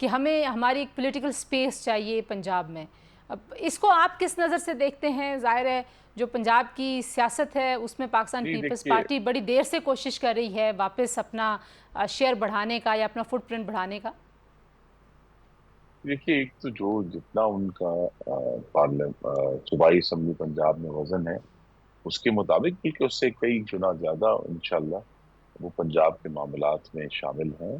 کہ ہمیں ہماری ایک پولیٹیکل سپیس چاہیے پنجاب میں. اب اس کو آپ کس نظر سے دیکھتے ہیں؟ ظاہر ہے جو پنجاب کی سیاست ہے اس میں پاکستان جی پیپلز دیکھیے پارٹی بڑی دیر سے کوشش کر رہی ہے واپس اپنا شیئر بڑھانے کا یا اپنا فٹ پرنٹ بڑھانے کا. دیکھیے ایک تو جو جتنا ان کا صوبائی اسمبلی پنجاب میں وزن ہے اس کے مطابق، بلکہ اس سے کئی گنا زیادہ انشاءاللہ وہ پنجاب کے معاملات میں شامل ہیں،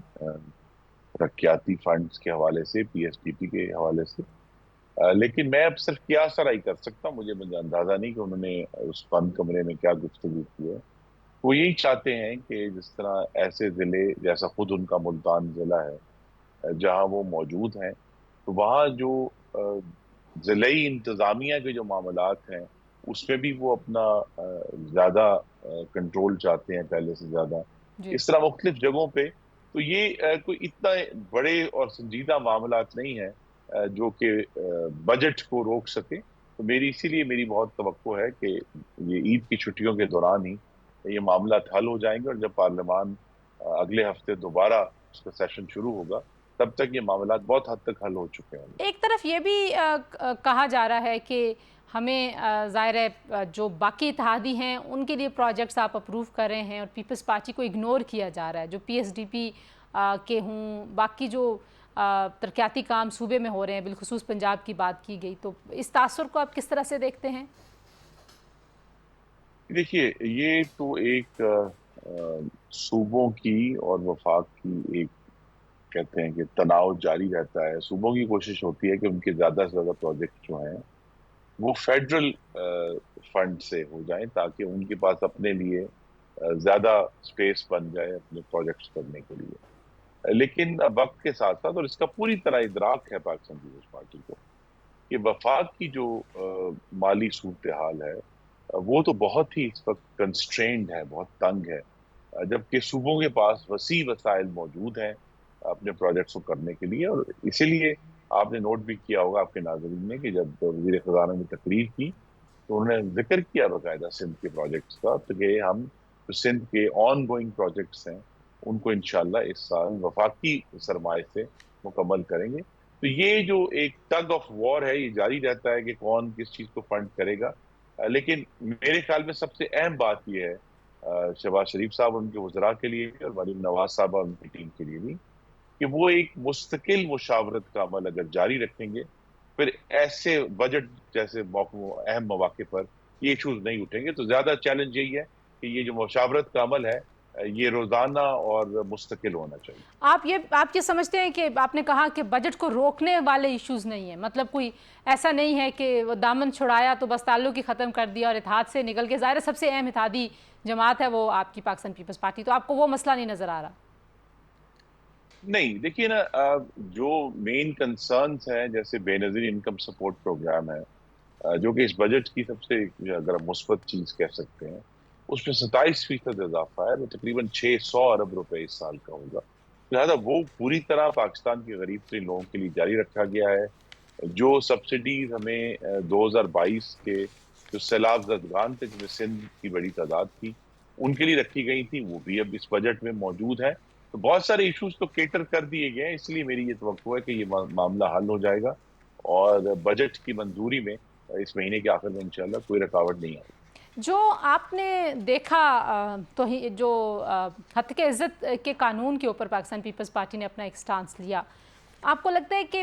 ترقیاتی فنڈز کے حوالے سے، پی ایس ڈی پی کے حوالے سے. لیکن میں اب صرف قیاس آرائی کر سکتا ہوں، مجھے اندازہ نہیں کہ انہوں نے اس بند کمرے میں کیا گفتگو کی ہے. وہ یہی چاہتے ہیں کہ جس طرح ایسے ضلع جیسا خود ان کا ملتان ضلع ہے جہاں وہ موجود ہیں، تو وہاں جو ضلعی انتظامیہ کے جو معاملات ہیں اس میں بھی وہ اپنا زیادہ کنٹرول چاہتے ہیں پہلے سے زیادہ. جی اس طرح مختلف جگہوں پہ تو یہ کوئی اتنا بڑے اور سنجیدہ معاملات نہیں ہے جو کہ بجٹ کو روک سکے. تو اسی لیے میری بہت توقع ہے کہ یہ عید کی چھٹیوں کے دوران ہی یہ معاملات حل ہو جائیں گے، اور جب پارلیمان اگلے ہفتے دوبارہ اس کا سیشن شروع ہوگا تب تک یہ معاملات بہت حد تک حل ہو چکے ہوں گے. ایک طرف یہ بھی کہا جا رہا ہے کہ ہمیں ظاہر ہے جو باقی اتحادی ہیں ان کے لیے پروجیکٹس آپ اپروو کر رہے ہیں اور پیپلز پارٹی کو اگنور کیا جا رہا ہے، جو پی ایس ڈی پی کے ہوں، باقی جو ترقیاتی کام صوبے میں ہو رہے ہیں، بالخصوص پنجاب کی بات کی گئی، تو اس تاثر کو آپ کس طرح سے دیکھتے ہیں؟ دیکھیے یہ تو ایک صوبوں کی اور وفاق کی ایک کہتے ہیں کہ تناؤ جاری رہتا ہے. صوبوں کی کوشش ہوتی ہے کہ ان کے زیادہ سے زیادہ پروجیکٹ جو ہیں وہ فیڈرل فنڈ سے ہو جائیں تاکہ ان کے پاس اپنے لیے زیادہ سپیس بن جائے اپنے پروجیکٹس کرنے کے لیے. لیکن وقت کے ساتھ ساتھ، اور اس کا پوری طرح ادراک ہے پاکستان پیپلز پارٹی کو، کہ وفاق کی جو مالی صورتحال ہے وہ تو بہت ہی اس وقت کنسٹرینڈ ہے، بہت تنگ ہے، جبکہ صوبوں کے پاس وسیع وسائل موجود ہیں اپنے پروجیکٹس کو کرنے کے لیے. اور اسی لیے آپ نے نوٹ بھی کیا ہوگا آپ کے ناظرین نے کہ جب وزیر خزانہ نے تقریر کی تو انہوں نے ذکر کیا باقاعدہ سندھ کے پروجیکٹس کا، تو کہ ہم جو سندھ کے آن گوئنگ پروجیکٹس ہیں ان کو انشاءاللہ اس سال وفاقی سرمائے سے مکمل کریں گے. تو یہ جو ایک ٹگ آف وار ہے یہ جاری رہتا ہے کہ کون کس چیز کو فنڈ کرے گا. لیکن میرے خیال میں سب سے اہم بات یہ ہے شہباز شریف صاحب اور ان کے وزراء کے لیے بھی، اور مریم نواز صاحب اور ان کی ٹیم کے لیے بھی، کہ وہ ایک مستقل مشاورت کا عمل اگر جاری رکھیں گے پھر ایسے بجٹ جیسے اہم مواقع پر یہ ایشوز نہیں اٹھیں گے. تو زیادہ چیلنج یہی ہے کہ یہ جو مشاورت کا عمل ہے یہ روزانہ اور مستقل ہونا چاہیے. آپ یہ سمجھتے ہیں کہ آپ نے کہا کہ بجٹ کو روکنے والے ایشوز نہیں ہیں، مطلب کوئی ایسا نہیں ہے کہ وہ دامن چھڑایا تو بس تعلق ہی ختم کر دیا اور اتحاد سے نکل کے، ظاہر ہے سب سے اہم اتحادی جماعت ہے وہ آپ کی پاکستان پیپلز پارٹی، تو آپ کو وہ مسئلہ نہیں نظر آ رہا؟ نہیں دیکھیے نا، جو مین کنسرنز ہیں جیسے بے نظیر انکم سپورٹ پروگرام ہے جو کہ اس بجٹ کی سب سے اگر مثبت چیز کہہ سکتے ہیں، اس میں 27% اضافہ ہے، وہ تقریباً 600 ارب روپے اس سال کا ہوگا. لہٰذا وہ پوری طرح پاکستان کے غریب ترین لوگوں کے لیے جاری رکھا گیا ہے. جو سبسڈیز ہمیں 2022 کے جو سیلاب زدگان تھے جن میں سندھ کی بڑی تعداد تھی ان کے لیے رکھی گئی تھی، وہ بھی اب اس بجٹ میں موجود ہے. تو بہت سارے ایشوز تو کیٹر کر دیے گئے ہیں، اس لیے میری یہ توقع ہے کہ یہ معاملہ حل ہو جائے گا اور بجٹ کی منظوری میں اس مہینے کے آخر میں انشاءاللہ کوئی رکاوٹ نہیں آئے گی. جو آپ نے دیکھا تو جو ہتک عزت کے قانون کے اوپر پاکستان پیپلز پارٹی نے اپنا ایک سٹانس لیا، آپ کو لگتا ہے کہ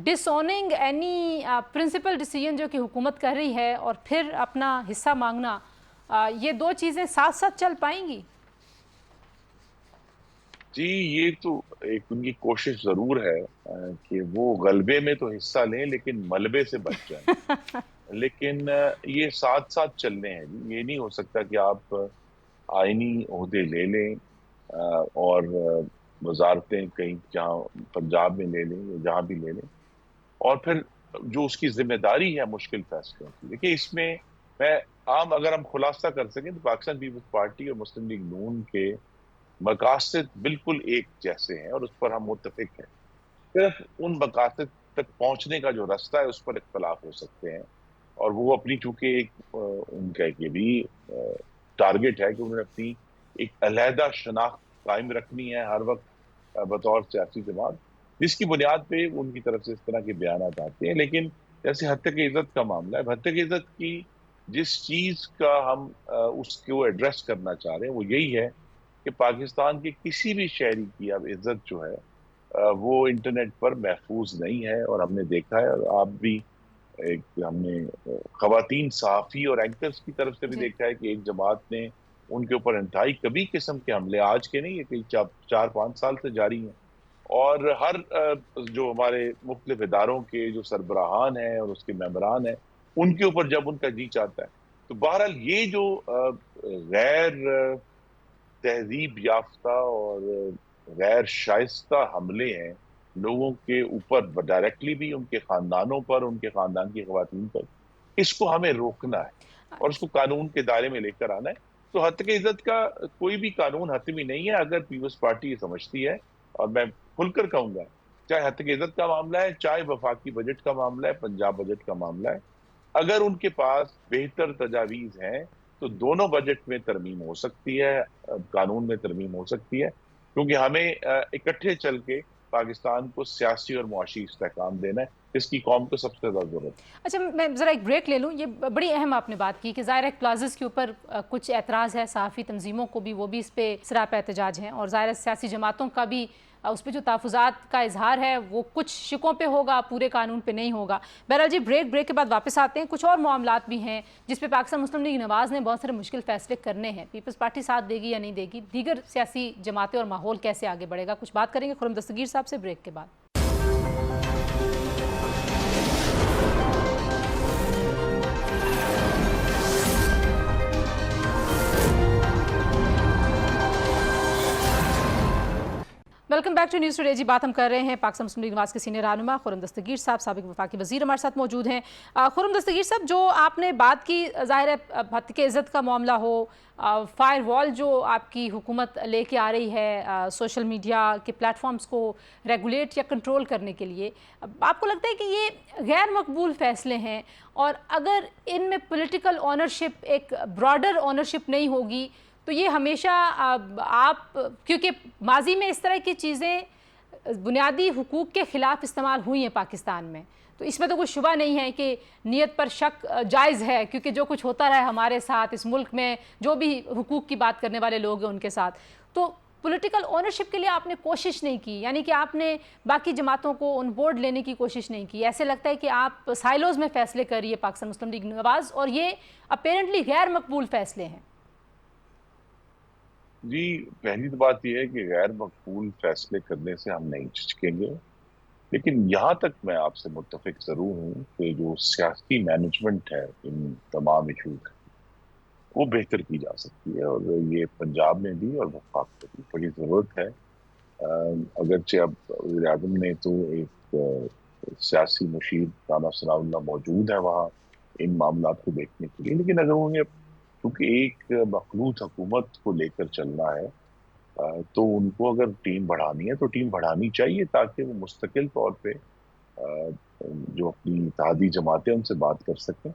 ڈس اوننگ اینی پرنسپل ڈیسیجن جو کہ حکومت کر رہی ہے اور پھر اپنا حصہ مانگنا، یہ دو چیزیں ساتھ ساتھ چل پائیں گی؟ جی یہ تو ایک ان کی کوشش ضرور ہے کہ وہ غلبے میں تو حصہ لیں لیکن ملبے سے بچ جائیں. لیکن یہ ساتھ ساتھ چلنے ہیں. یہ نہیں ہو سکتا کہ آپ آئینی عہدے لے لیں اور وزارتیں کہیں جہاں پنجاب میں لے لیں یا جہاں بھی لے لیں، اور پھر جو اس کی ذمہ داری ہے مشکل فیصلوں کی. دیکھیے اس میں اگر ہم خلاصہ کر سکیں تو پاکستان پیپلز پارٹی اور مسلم لیگ نون کے مقاصد بالکل ایک جیسے ہیں اور اس پر ہم متفق ہیں. صرف ان مقاصد تک پہنچنے کا جو راستہ ہے اس پر اختلاف ہو سکتے ہیں، اور وہ اپنی چونکہ ان کا یہ بھی ٹارگٹ ہے کہ انہوں نے اپنی ایک علیحدہ شناخت قائم رکھنی ہے ہر وقت بطور سیاسی جماعت. جس کی بنیاد پہ ان کی طرف سے اس طرح کے بیانات آتے ہیں. لیکن جیسے ہتک عزت کا معاملہ ہے، ہتک عزت کی جس چیز کا ہم اس کو ایڈریس کرنا چاہ رہے ہیں وہ یہی ہے کہ پاکستان کے کسی بھی شہری کی اب عزت جو ہے وہ انٹرنیٹ پر محفوظ نہیں ہے. اور ہم نے دیکھا ہے، اور آپ بھی ہم نے خواتین صحافی اور اینکرز کی طرف سے بھی جی دیکھا ہے کہ ایک جماعت نے ان کے اوپر انتہائی کبھی قسم کے حملے، آج کے نہیں، یہ کئی 4-5 سال سے جاری ہیں. اور ہر جو ہمارے مختلف اداروں کے جو سربراہان ہیں اور اس کے ممبران ہیں، ان کے اوپر جب ان کا جی چاہتا ہے. تو بہرحال یہ جو غیر تہذیب یافتہ اور غیر شائستہ حملے ہیں لوگوں کے اوپر، ڈائریکٹلی بھی ان کے خاندانوں پر، ان کے خاندان کی خواتین پر، اس کو ہمیں روکنا ہے اور اس کو قانون کے دائرے میں لے کر آنا ہے. تو حتک عزت کا کوئی بھی قانون حتمی نہیں ہے. اگر پیپلز پارٹی یہ سمجھتی ہے، اور میں کھل کر کہوں گا، چاہے حتک عزت کا معاملہ ہے، چاہے وفاقی بجٹ کا معاملہ ہے، پنجاب بجٹ کا معاملہ ہے، اگر ان کے پاس بہتر تجاویز ہیں تو دونوں بجٹ میں ترمیم ہو سکتی ہے، قانون میں ترمیم ہو سکتی ہے. کیونکہ ہمیں اکٹھے چل کے پاکستان کو سیاسی اور معاشی استحکام دینا ہے، اس کی قوم کو سب سے زیادہ ضرورت ہے. اچھا، میں ذرا ایک بریک لے لوں. یہ بڑی اہم آپ نے بات کی کہ ظاہر ہے کلازز کے اوپر کچھ اعتراض ہے، صحافی تنظیموں کو بھی، وہ بھی اس پہ سراپا احتجاج ہیں، اور ظاہر ہے سیاسی جماعتوں کا بھی اس پہ جو تحفظات کا اظہار ہے وہ کچھ شقوں پہ ہوگا، پورے قانون پہ نہیں ہوگا. بہرحال جی، بریک کے بعد واپس آتے ہیں. کچھ اور معاملات بھی ہیں جس پہ پاکستان مسلم لیگ نواز نے بہت سارے مشکل فیصلے کرنے ہیں. پیپلز پارٹی ساتھ دے گی یا نہیں دے گی، دیگر سیاسی جماعتیں اور ماحول کیسے آگے بڑھے گا، کچھ بات کریں گے خرم دستگیر صاحب سے بریک کے بعد. Welcome back to news today. جی، بات ہم کر رہے ہیں پاکستان مسلم لیگ نواز کے سینئر رہنما خرم دستگیر صاحب، سابق وفاقی وزیر ہمارے ساتھ موجود ہیں. خرم دستگیر صاحب، جو آپ نے بات کی، ظاہر ہے ہتک عزت کا معاملہ ہو، فائر وال جو آپ کی حکومت لے کے آ رہی ہے سوشل میڈیا کے پلیٹ فارمز کو ریگولیٹ یا کنٹرول کرنے کے لیے، آپ کو لگتا ہے کہ یہ غیر مقبول فیصلے ہیں؟ اور اگر ان میں پولیٹیکل اونرشپ، ایک براڈر اونرشپ نہیں ہوگی تو یہ ہمیشہ آپ، کیونکہ ماضی میں اس طرح کی چیزیں بنیادی حقوق کے خلاف استعمال ہوئی ہیں پاکستان میں، تو اس میں تو کوئی شبہ نہیں ہے کہ نیت پر شک جائز ہے، کیونکہ جو کچھ ہوتا رہا ہے ہمارے ساتھ اس ملک میں، جو بھی حقوق کی بات کرنے والے لوگ ہیں ان کے ساتھ، تو پولیٹیکل اونرشپ کے لیے آپ نے کوشش نہیں کی، یعنی کہ آپ نے باقی جماعتوں کو ان بورڈ لینے کی کوشش نہیں کی. ایسے لگتا ہے کہ آپ سائلوز میں فیصلے کر رہی ہے پاکستان مسلم لیگ نواز، اور یہ اپیرنٹلی غیر مقبول فیصلے ہیں. جی، پہلی تو بات یہ ہے کہ غیر مقبول فیصلے کرنے سے ہم نہیں جھجکیں گے. لیکن یہاں تک میں آپ سے متفق ضرور ہوں کہ جو سیاسی مینجمنٹ ہے ان تمام ایشوز، وہ بہتر کی جا سکتی ہے. اور یہ پنجاب میں بھی اور وفاق میں بھی بڑی ضرورت ہے. اگرچہ اب وزیر اعظم نے تو ایک سیاسی مشیر رانا ثناء اللہ موجود ہے وہاں ان معاملات کو دیکھنے کے لیے، لیکن اگر انہیں کیونکہ ایک مخلوط حکومت کو لے کر چلنا ہے، تو ان کو اگر ٹیم بڑھانی ہے تو ٹیم بڑھانی چاہیے تاکہ وہ مستقل طور پہ جو اپنی اتحادی جماعتیں ان سے بات کر سکیں.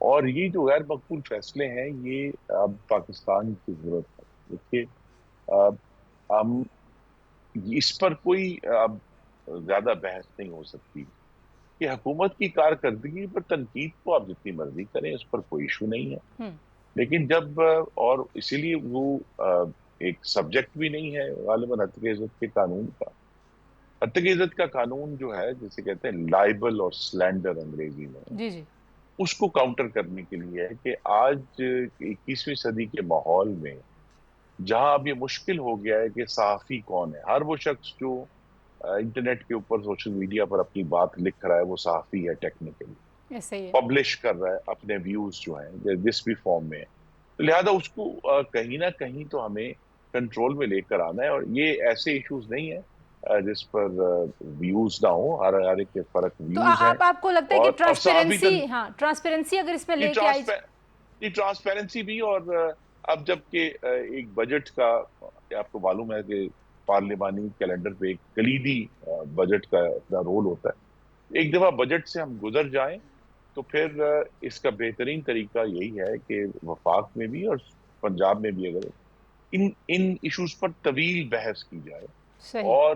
اور یہ جو غیر مقبول فیصلے ہیں یہ اب پاکستان کی ضرورت ہے. دیکھیے، ہم اس پر کوئی اب زیادہ بحث نہیں ہو سکتی کہ حکومت کی کارکردگی پر تنقید کو آپ جتنی مرضی کریں، اس پر کوئی ایشو نہیں ہے. لیکن جب اور اسی لیے وہ ایک سبجیکٹ بھی نہیں ہے غالباً ہتک عزت کے قانون کا. ہتک عزت کا قانون جو ہے جسے کہتے ہیں لائبل اور سلینڈر انگریزی میں، جی جی اس کو کاؤنٹر کرنے کے لیے ہے کہ آج 21ویں صدی کے ماحول میں جہاں اب یہ مشکل ہو گیا ہے کہ صحافی کون ہے، ہر وہ شخص جو انٹرنیٹ کے اوپر سوشل میڈیا پر اپنی بات لکھ رہا ہے وہ صحافی ہے، ٹیکنیکلی ایسا ہی ہے. پبلش کر رہا ہے اپنے ویوز جو ہیں جس بھی فارم میں. لہذا اس کو کہیں نہ کہیں تو ہمیں کنٹرول میں لے کر آنا ہے. اور یہ ایسے ایشوز نہیں ہیں جس پر ویوز نہ ہوں، ہر ایک کے فرق تو ویوز ہیں. آپ کو لگتا ہے کہ اور صحافی ٹرانسپیرنسی اگر اس میں لے کے آئی. یہ ٹرانسپیرنسی بھی. اور اب جب کہ ایک بجٹ کا آپ کو معلوم ہے کہ پارلیمانی کیلنڈر پہ ایک کلیدی بجٹ کا اپنا رول ہوتا ہے. ایک دفعہ بجٹ سے ہم گزر جائیں تو پھر اس کا بہترین طریقہ یہی ہے کہ وفاق میں بھی اور پنجاب میں بھی اگر ان ایشوز پر طویل بحث کی جائے صحیح. اور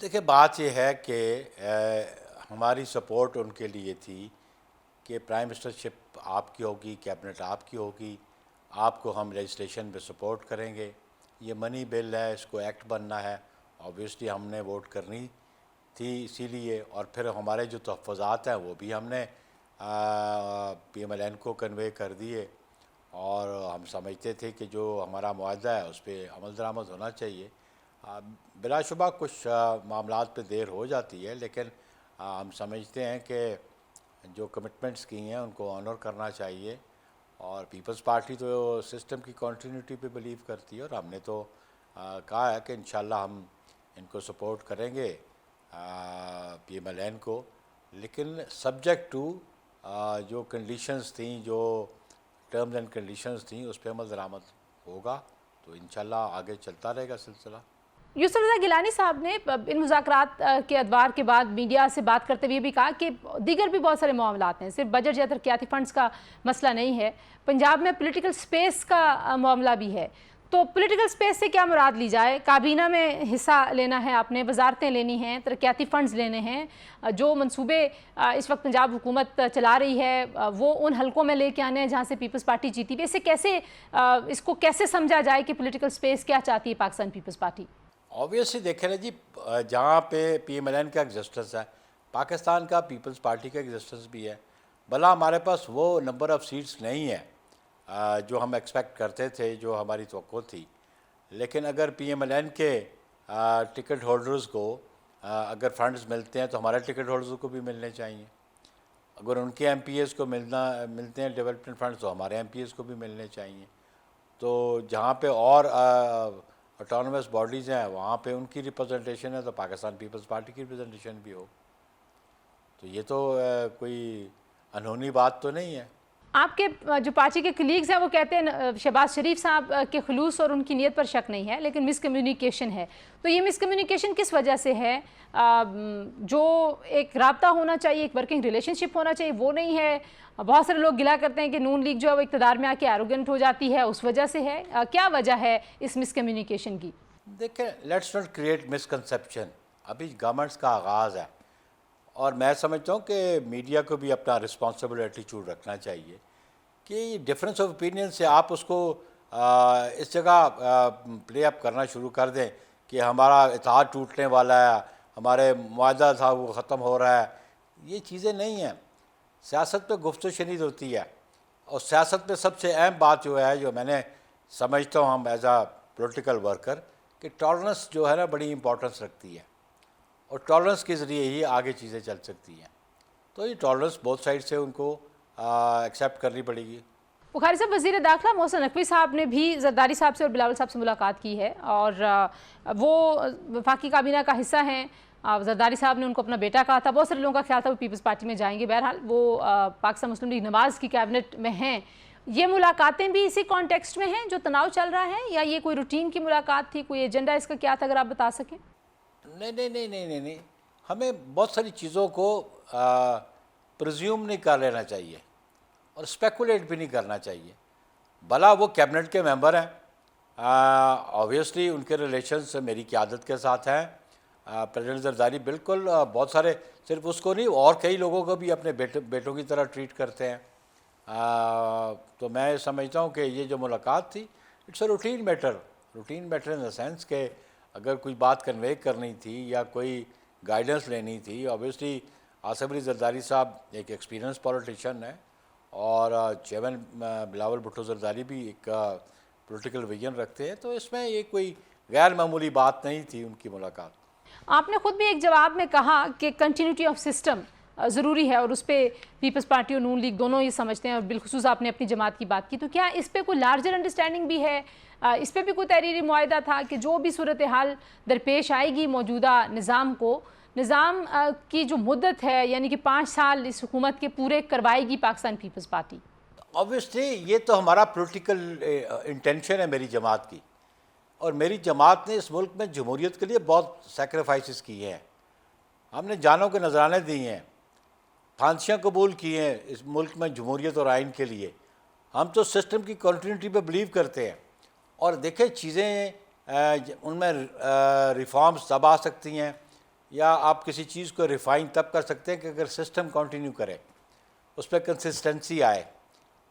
دیکھیں بات یہ ہے کہ ہماری سپورٹ ان کے لیے تھی کہ پرائم منسٹرشپ آپ کی ہوگی، کیبنٹ آپ کی ہوگی، آپ کو ہم لیجسلیشن پہ سپورٹ کریں گے، یہ منی بل ہے، اس کو ایکٹ بننا ہے، آبویسلی ہم نے ووٹ کرنی تھی اسی لیے، اور پھر ہمارے جو تحفظات ہیں وہ بھی ہم نے پی ایم ایل این کو کنوے کر دیے، اور ہم سمجھتے تھے کہ جو ہمارا معاہدہ ہے اس پہ عمل درآمد ہونا چاہیے۔ بلا شبہ کچھ معاملات پہ دیر ہو جاتی ہے، لیکن ہم سمجھتے ہیں کہ جو کمٹمنٹس کی ہیں ان کو آنر کرنا چاہیے، اور پیپلز پارٹی تو سسٹم کی کنٹینیوٹی پہ بلیو کرتی ہے، اور ہم نے تو کہا ہے کہ انشاءاللہ ہم ان کو سپورٹ کریں گے پی ایم ایل این کو، لیکن سبجیکٹ ٹو جو کنڈیشنز تھیں، جو ٹرمز اینڈ کنڈیشنز تھیں، اس پہ عمل درآمد ہوگا تو انشاءاللہ آگے چلتا رہے گا سلسلہ۔ یوسف رضا گیلانی صاحب نے ان مذاکرات کے ادوار کے بعد میڈیا سے بات کرتے ہوئے بھی کہا کہ دیگر بھی بہت سارے معاملات ہیں، صرف بجٹ یا ترقیاتی فنڈز کا مسئلہ نہیں ہے، پنجاب میں پولیٹیکل سپیس کا معاملہ بھی ہے۔ تو پولیٹیکل سپیس سے کیا مراد لی جائے؟ کابینہ میں حصہ لینا ہے آپ نے، وزارتیں لینی ہیں، ترقیاتی فنڈز لینے ہیں، جو منصوبے اس وقت پنجاب حکومت چلا رہی ہے وہ ان حلقوں میں لے کے آنے ہیں جہاں سے پیپلز پارٹی جیتی ہوئی، اس کو کیسے سمجھا جائے کہ پولیٹیکل سپیس کیا چاہتی ہے پاکستان پیپلز پارٹی؟ آبویسلی دیکھیں نا جی، جہاں پہ پی ایم ایل این کا ایگزسٹنس ہے، پاکستان کا پیپلز پارٹی کا ایگزسٹنس بھی ہے، بھلا ہمارے پاس وہ نمبر آف سیٹس نہیں ہے جو ہم ایکسپیکٹ کرتے تھے، جو ہماری توقع تھی، لیکن اگر پی ایم ایل این کے ٹکٹ ہولڈرز کو اگر فنڈز ملتے ہیں تو ہمارے ٹکٹ ہولڈرز کو بھی ملنے چاہیے، اگر ان کے ایم پی ایز کو ملتے ہیں ڈیولپمنٹ فنڈز تو ہمارے ایم پی ایز کو بھی ملنے چاہیے۔ تو جہاں پہ اور آٹونومس باڈیز ہیں وہاں پہ ان کی ریپرزنٹیشن ہے تو پاکستان پیپلز پارٹی کی ریپرزنٹیشن بھی ہو، تو یہ تو کوئی انہونی بات تو نہیں ہے۔ آپ کے جو پارٹی کے کلیگز ہیں وہ کہتے ہیں شہباز شریف صاحب کے خلوص اور ان کی نیت پر شک نہیں ہے، لیکن مس کمیونیکیشن ہے، تو یہ مس کمیونیکیشن کس وجہ سے ہے؟ جو ایک رابطہ ہونا چاہیے، ایک ورکنگ ریلیشن شپ ہونا چاہیے وہ نہیں ہے۔ بہت سارے لوگ گلا کرتے ہیں کہ نون لیگ جو ہے وہ اقتدار میں آ کے ایروگنٹ ہو جاتی ہے، اس وجہ سے ہے۔ کیا وجہ ہے اس مس کمیونیکیشن کی؟ دیکھیں، لیٹس ناٹ کریٹ مسکنسیپشن، ابھی گورنمنٹس کا آغاز ہے، اور میں سمجھتا ہوں کہ میڈیا کو بھی اپنا رسپانسبل ایٹیچیوڈ رکھنا چاہیے کہ ڈفرینس آف اوپینین سے آپ اس کو اس جگہ پلے اپ کرنا شروع کر دیں کہ ہمارا اتحاد ٹوٹنے والا ہے، ہمارے معاہدہ تھا وہ ختم ہو رہا ہے، یہ چیزیں نہیں ہیں۔ سیاست پہ گفت و شنید ہوتی ہے، اور سیاست پہ سب سے اہم بات جو ہے، جو میں نے سمجھتا ہوں ہم ایز اے پولیٹیکل ورکر، کہ ٹالرنس جو ہے نا بڑی امپورٹنس رکھتی ہے، اور ٹالرنس کے ذریعے ہی آگے چیزیں چل سکتی ہیں، تو یہ ٹالرنس بہت سائڈ سے ان کو ایکسیپٹ کرنی پڑے گی۔ بخاری صاحب، وزیر داخلہ محسن نقوی صاحب نے بھی زرداری صاحب سے اور بلاول صاحب سے ملاقات کی ہے، اور وہ وفاقی کابینہ کا حصہ ہیں۔ زرداری صاحب نے ان کو اپنا بیٹا کہا تھا، بہت سارے لوگوں کا خیال تھا وہ پیپلز پارٹی میں جائیں گے، بہرحال وہ پاکستان مسلم لیگ نواز کی کیبنٹ میں ہیں۔ یہ ملاقاتیں بھی اسی کانٹیکسٹ میں ہیں جو تناؤ چل رہا ہے، یا یہ کوئی روٹین کی ملاقات تھی؟ کوئی ایجنڈا اس کا کیا تھا، اگر آپ بتا سکیں؟ نہیں، ہمیں بہت ساری چیزوں کو پرزیوم نہیں کر لینا چاہیے اور اسپیکولیٹ بھی نہیں کرنا چاہیے۔ بھلا وہ کیبنٹ کے ممبر ہیں، آبویسلی ان کے ریلیشنز میری قیادت کے ساتھ ہیں، پریزیڈنٹ زرداری بالکل بہت سارے، صرف اس کو نہیں اور کئی لوگوں کو بھی اپنے بیٹوں کی طرح ٹریٹ کرتے ہیں، تو میں سمجھتا ہوں کہ یہ جو ملاقات تھی it's a routine matter in the sense کہ اگر کوئی بات کنوے کرنی تھی یا کوئی گائیڈنس لینی تھی، آبویسلی آصف علی زرداری صاحب ایک ایکسپیرینس پولیٹیشین ہے، اور چیئرمین بلاول بھٹو زرداری بھی ایک پولیٹیکل ویژن رکھتے ہیں، تو اس میں یہ کوئی غیر معمولی بات نہیں تھی ان کی ملاقات۔ آپ نے خود بھی ایک جواب میں کہا کہ کنٹینیوٹی آف سسٹم ضروری ہے، اور اس پہ پیپلز پارٹی اور نون لیگ دونوں یہ سمجھتے ہیں، اور بالخصوص آپ نے اپنی جماعت کی بات کی، تو کیا اس پہ کوئی لارجر انڈرسٹینڈنگ بھی ہے؟ اس پہ بھی کوئی تحریری معاہدہ تھا کہ جو بھی صورتحال درپیش آئے گی موجودہ نظام کی جو مدت ہے، یعنی کہ 5 سال اس حکومت کے پورے کروائے گی پاکستان پیپلز پارٹی؟ آبویسلی یہ تو ہمارا پولیٹیکل انٹینشن ہے میری جماعت کی، اور میری جماعت نے اس ملک میں جمہوریت کے لیے بہت سیکریفائسز کیے ہیں، ہم نے جانوں کے نذرانے دیے ہیں، پھانسیاں قبول کی ہیں اس ملک میں جمہوریت اور آئین کے لیے۔ ہم تو سسٹم کی کنٹینیوٹی پہ بلیو کرتے ہیں، اور دیکھیں چیزیں ان میں ریفارمز تب آ سکتی ہیں یا آپ کسی چیز کو ریفائن تب کر سکتے ہیں کہ اگر سسٹم کنٹینیو کرے، اس پہ کنسسٹنسی آئے.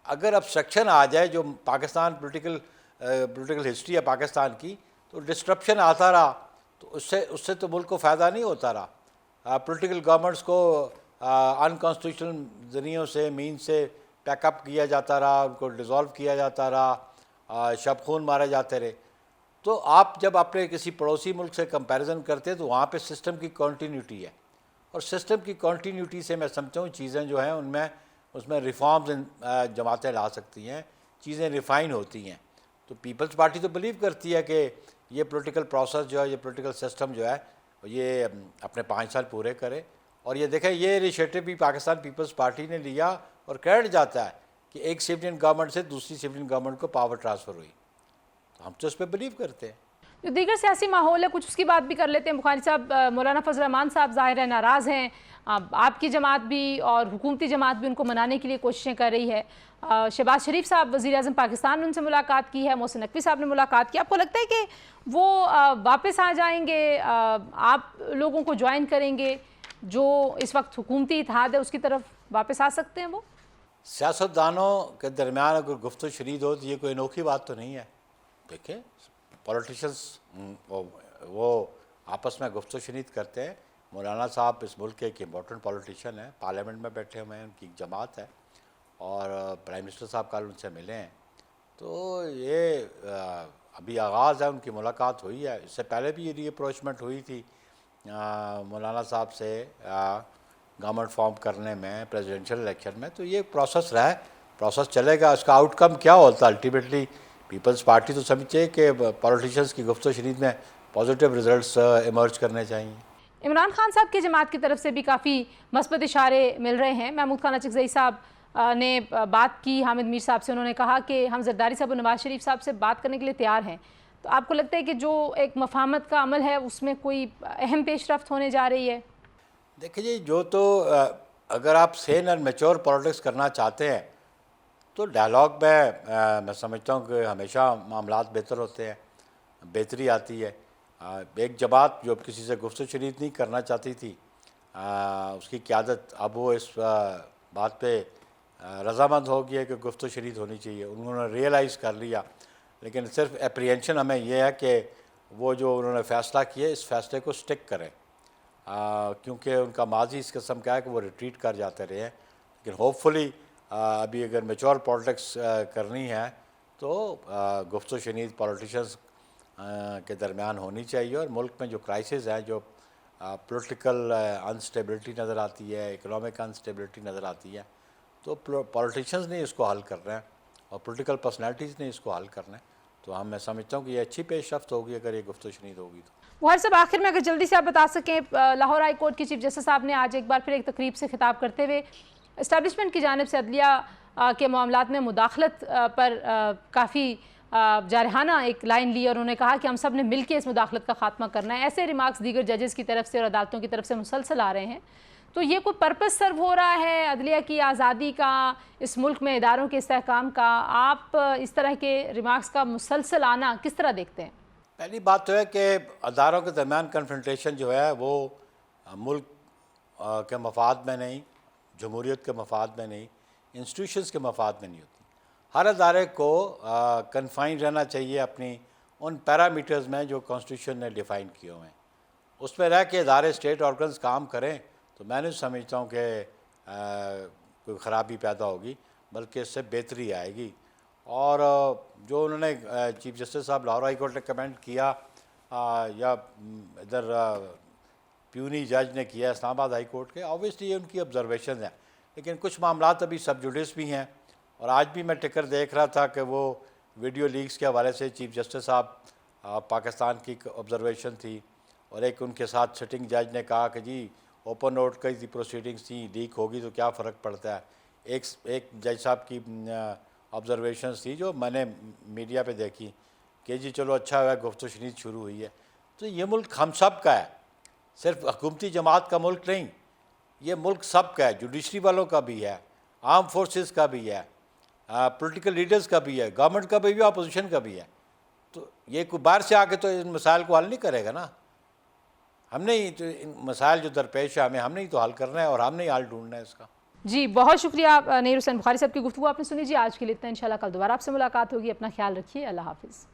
اگر ابسٹرکشن آ جائے جو پاکستان پولیٹیکل ہسٹری ہے پاکستان کی، تو ڈسٹرپشن آتا رہا تو اس سے تو ملک کو فائدہ نہیں ہوتا رہا. پولیٹیکل گورنمنٹس کو انکانسٹیٹیوشنل ذریعوں سے مین سے پیک اپ کیا جاتا رہا، ان کو ڈیزالو کیا جاتا رہا، شب خون مارے جاتے رہے. تو آپ جب اپنے کسی پڑوسی ملک سے کمپیریزن کرتے ہیں تو وہاں پہ سسٹم کی کنٹینیوٹی ہے، اور سسٹم کی کنٹینیوٹی سے میں سمجھتا ہوں چیزیں جو ہیں اس میں ریفارمز جماعتیں لا سکتی ہیں، چیزیں ریفائن ہوتی ہیں. تو پیپلز پارٹی تو بلیو کرتی ہے کہ یہ پولیٹیکل پروسیس جو ہے، یہ پولیٹیکل سسٹم جو ہے، یہ اپنے 5 سال پورے کرے. اور یہ دیکھیں یہ انیشیٹو بھی پاکستان پیپلز پارٹی نے لیا، اور کریڈٹ جاتا ہے کہ ایک سویلین گورنمنٹ سے دوسری سویلین گورنمنٹ کو پاور ٹرانسفر ہوئی. تو ہم تو اس پہ بلیو کرتے ہیں. جو دیگر سیاسی ماحول ہے کچھ اس کی بات بھی کر لیتے ہیں. بخاری صاحب، مولانا فضل الرحمان صاحب ظاہر ہے ناراض ہیں، آپ کی جماعت بھی اور حکومتی جماعت بھی ان کو منانے کے لیے کوششیں کر رہی ہے. شہباز شریف صاحب وزیر اعظم پاکستان نے ان سے ملاقات کی ہے، محسن نقوی صاحب نے ملاقات کی. آپ کو لگتا ہے کہ وہ واپس آ جائیں گے، آپ لوگوں کو جوائن کریں گے، جو اس وقت حکومتی اتحاد ہے اس کی طرف واپس آ سکتے ہیں؟ وہ سیاستدانوں کے درمیان اگر گفت و شنید ہو تو یہ کوئی انوکھی بات تو نہیں ہے. دیکھیں پولیٹیشنس وہ آپس میں گفت و شنید کرتے ہیں. مولانا صاحب اس ملک کے ایک امپورٹنٹ پولیٹیشین ہیں، پارلیمنٹ میں بیٹھے ہوئے ہیں، ان کی جماعت ہے، اور پرائم منسٹر صاحب کل ان سے ملے ہیں. تو یہ ابھی آغاز ہے، ان کی ملاقات ہوئی ہے. اس سے پہلے بھی یہ اپروچمنٹ ہوئی تھی مولانا صاحب سے گورنمنٹ فارم کرنے میں، پریزیڈنشل الیکشن میں. تو یہ پروسیس رہا ہے، پروسیس چلے گا. اس کا آؤٹ کم کیا ہوتا ہے الٹیمیٹلی پیپلز پارٹی تو سمجھے کہ پولیٹیشنز کی گفت و شنید میں پازیٹیو ریزلٹس ایمرج کرنے چاہیے. عمران خان صاحب کی جماعت کی طرف سے بھی کافی مثبت اشارے مل رہے ہیں. محمود خان اچکزئی صاحب نے بات کی حامد میر صاحب سے، انہوں نے کہا کہ ہم زرداری صاحب اور نواز شریف صاحب سے بات کرنے کے لیے تیار ہیں. تو آپ کو لگتا ہے کہ جو ایک مفاہمت کا عمل ہے اس میں کوئی اہم پیش رفت ہونے جا رہی ہے؟ دیکھیں جی، جو تو اگر آپ سین اور میچور پالیٹکس کرنا چاہتے ہیں تو ڈائلاگ میں سمجھتا ہوں کہ ہمیشہ معاملات بہتر ہوتے ہیں، بہتری آتی ہے. ایک جماعت جو کسی سے گفت و شنید نہیں کرنا چاہتی تھی، اس کی قیادت اب وہ اس بات پہ رضامند ہو گئی ہے کہ گفت و شنید ہونی چاہیے. انہوں نے ریئلائز کر لیا، لیکن صرف اپریہنشن ہمیں یہ ہے کہ وہ جو انہوں نے فیصلہ کیا اس فیصلے کو سٹک کریں، کیونکہ ان کا ماضی اس قسم کا ہے کہ وہ ریٹریٹ کر جاتے رہے ہیں. لیکن ہوپ فلی ابھی اگر میچور پالیٹکس کرنی ہے تو گفت و شنید پولیٹیشنز کے درمیان ہونی چاہیے. اور ملک میں جو کرائسز ہیں، جو پولیٹیکل انسٹیبلٹی نظر آتی ہے، اکنامک انسٹیبلٹی نظر آتی ہے، تو پولیٹیشنز نے اس کو حل کرنا ہے اور پولیٹیکل پرسنالٹیز نے اس کو حل کرنا ہے. تو میں سمجھتا ہوں کہ یہ اچھی پیش رفت ہوگی اگر یہ گفت و شنید ہوگی. تو بخاری صاحب آخر میں اگر جلدی سے آپ بتا سکیں، لاہور ہائی کورٹ کی چیف جسٹس صاحب نے آج ایک بار پھر ایک تقریب سے خطاب کرتے ہوئے اسٹیبلشمنٹ کی جانب سے عدلیہ کے معاملات میں مداخلت پر کافی جارحانہ ایک لائن لی، اور انہوں نے کہا کہ ہم سب نے مل کے اس مداخلت کا خاتمہ کرنا ہے. ایسے ریمارکس دیگر ججز کی طرف سے اور عدالتوں کی طرف سے مسلسل آ رہے ہیں. تو یہ کوئی پرپس سرو ہو رہا ہے عدلیہ کی آزادی کا، اس ملک میں اداروں کے استحکام کا؟ آپ اس طرح کے ریمارکس کا مسلسل آنا کس طرح دیکھتے ہیں؟ پہلی بات تو ہے کہ اداروں کے درمیان کنفرنٹیشن جو ہے وہ ملک کے مفاد میں نہیں، جمہوریت کے مفاد میں نہیں، انسٹیٹیوشنز کے مفاد میں نہیں ہوتی. ہر ادارے کو کنفائن رہنا چاہیے اپنی ان پیرامیٹرز میں جو کانسٹیٹیوشن نے ڈیفائن کیے ہوئے ہیں. اس میں رہ کے ادارے اسٹیٹ آرگنز کام کریں تو میں نہیں سمجھتا ہوں کہ کوئی خرابی پیدا ہوگی، بلکہ اس سے بہتری آئے گی. اور جو انہوں نے چیف جسٹس صاحب لاہور ہائی کورٹ نے کمنٹ کیا، یا ادھر پیونی جج نے کیا اسلام آباد ہائی کورٹ کے، آبویسلی یہ ان کی آبزرویشنز ہیں. لیکن کچھ معاملات ابھی سب جوڈس بھی ہیں. اور آج بھی میں ٹکر دیکھ رہا تھا کہ وہ ویڈیو لیکس کے حوالے سے چیف جسٹس صاحب پاکستان کی آبزرویشن تھی، اور ایک ان کے ساتھ سٹنگ جج نے کہا کہ جی اوپن نوٹ کی پروسیڈنگس تھیں، لیک ہوگی تو کیا فرق پڑتا ہے. ایک جج صاحب کی آبزرویشنز تھی جو میں نے میڈیا پہ دیکھی کہ جی چلو اچھا ہوا گفت و شنید شروع ہوئی ہے. تو یہ ملک ہم سب کا ہے، صرف حکومتی جماعت کا ملک نہیں، یہ ملک سب کا ہے. جوڈیشری والوں کا بھی ہے، آرم فورسز کا بھی ہے، پولیٹیکل لیڈرز کا بھی ہے، گورنمنٹ کا بھی ہے، اپوزیشن کا بھی ہے. تو یہ کوئی باہر سے آ کے تو ان مسائل کو حل نہیں کرے گا نا. ہم نے ہی تو ان مسائل جو درپیش ہے ہم نے ہی تو حل کرنا ہے اور ہم نے ہی حل ڈھونڈنا ہے اس کا. جی بہت شکریہ نیر حسین بخاری صاحب کی گفتگو آپ نے سنی. جی آج کے لیے اتنا، انشاءاللہ کل دوبارہ آپ سے ملاقات ہوگی. اپنا خیال رکھیے. اللہ حافظ.